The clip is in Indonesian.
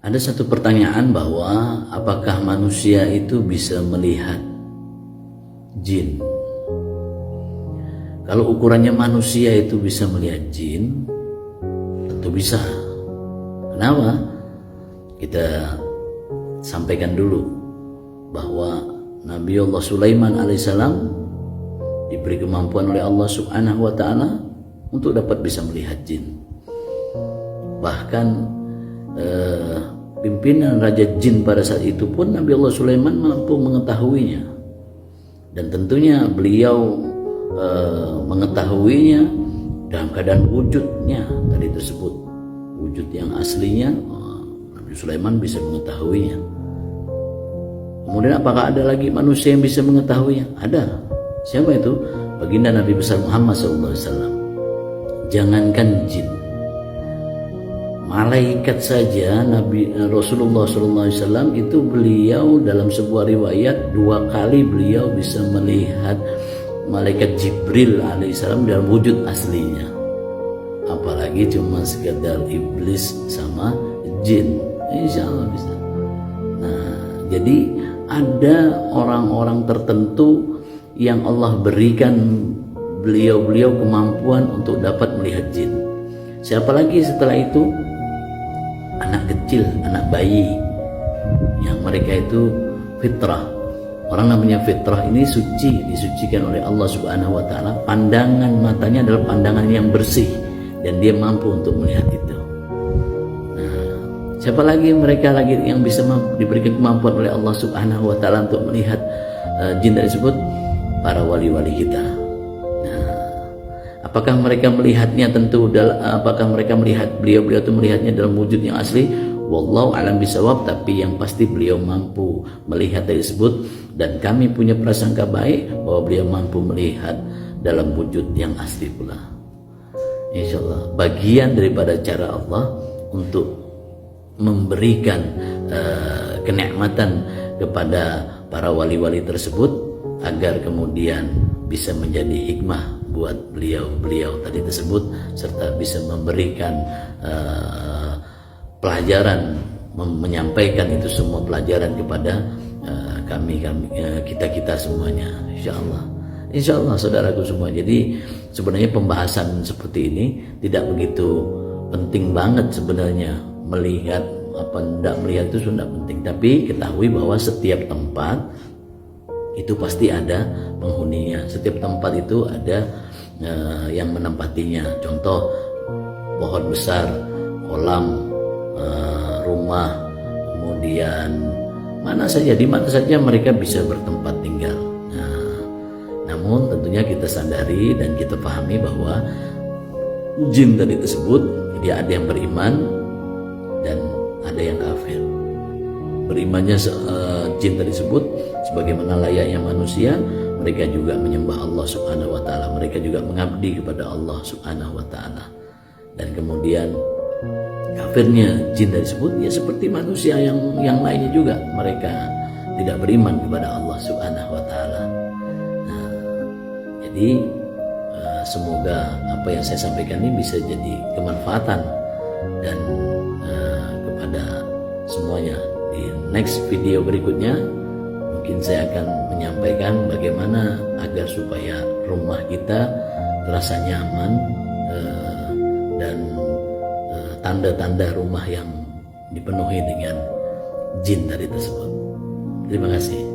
Ada satu pertanyaan bahwa apakah manusia itu bisa melihat jin? Kalau ukurannya manusia itu bisa melihat jin, tentu bisa. Kenapa? Kita sampaikan dulu bahwa Nabi Allah Sulaiman alaihissalam diberi kemampuan oleh Allah Subhanahu wa ta'ala untuk dapat bisa melihat jin. Bahkan pimpinan Raja Jin pada saat itu pun Nabi Allah Sulaiman mampu mengetahuinya, dan tentunya beliau mengetahuinya dalam keadaan wujudnya tadi tersebut, wujud yang aslinya. Nabi Sulaiman bisa mengetahuinya. Kemudian apakah ada lagi manusia yang bisa mengetahuinya? Ada. Siapa itu? Baginda Nabi besar Muhammad SAW. Jangankan jin, malaikat saja Nabi Rasulullah SAW itu beliau dalam sebuah riwayat 2 kali beliau bisa melihat malaikat Jibril alaihissalam dalam wujud aslinya, apalagi cuma sekedar iblis sama jin. Insya Allah bisa. Nah, jadi ada orang-orang tertentu yang Allah berikan beliau kemampuan untuk dapat melihat jin. Siapa lagi setelah itu? Anak kecil, anak bayi, yang mereka itu fitrah. Orang namanya fitrah ini suci, disucikan oleh Allah Subhanahu wa ta'ala. Pandangan matanya adalah pandangan yang bersih, dan dia mampu untuk melihat itu. Nah, siapa lagi mereka lagi yang bisa diberikan kemampuan oleh Allah Subhanahu wa ta'ala untuk melihat jin tersebut? Para wali-wali kita. Apakah mereka melihatnya? Tentu apakah mereka melihat beliau itu melihatnya dalam wujud yang asli? Wallahu a'lam bishawab. Tapi yang pasti beliau mampu melihat tersebut, dan kami punya prasangka baik bahwa beliau mampu melihat dalam wujud yang asli pula. Insyaallah bagian daripada cara Allah untuk memberikan kenikmatan kepada para wali-wali tersebut, agar kemudian bisa menjadi hikmah buat beliau tadi tersebut, serta bisa memberikan pelajaran, menyampaikan itu semua pelajaran kepada kita semuanya. Insya Allah saudaraku semua. Jadi sebenarnya pembahasan seperti ini tidak begitu penting banget sebenarnya. Melihat apa tidak melihat itu sudah penting, tapi ketahui bahwa setiap tempat itu pasti ada penghuninya. Setiap tempat itu ada yang menempatinya. Contoh pohon besar, kolam, rumah, kemudian di mana saja mereka bisa bertempat tinggal. Namun tentunya kita sadari dan kita pahami bahwa jin tadi tersebut, dia ada yang beriman dan ada yang kafir. Berimannya jin tersebut sebagaimana layaknya manusia, mereka juga menyembah Allah Subhanahu wa ta'ala, mereka juga mengabdi kepada Allah Subhanahu wa ta'ala. Dan kemudian kafirnya jin tersebut ya seperti manusia yang lainnya juga, mereka tidak beriman kepada Allah Subhanahu wa ta'ala. Nah, jadi semoga apa yang saya sampaikan ini bisa jadi kemanfaatan dan kepada semuanya. Di next video berikutnya mungkin saya akan menyampaikan bagaimana agar supaya rumah kita terasa nyaman dan tanda-tanda rumah yang dipenuhi dengan jin tadi tersebut. Terima kasih.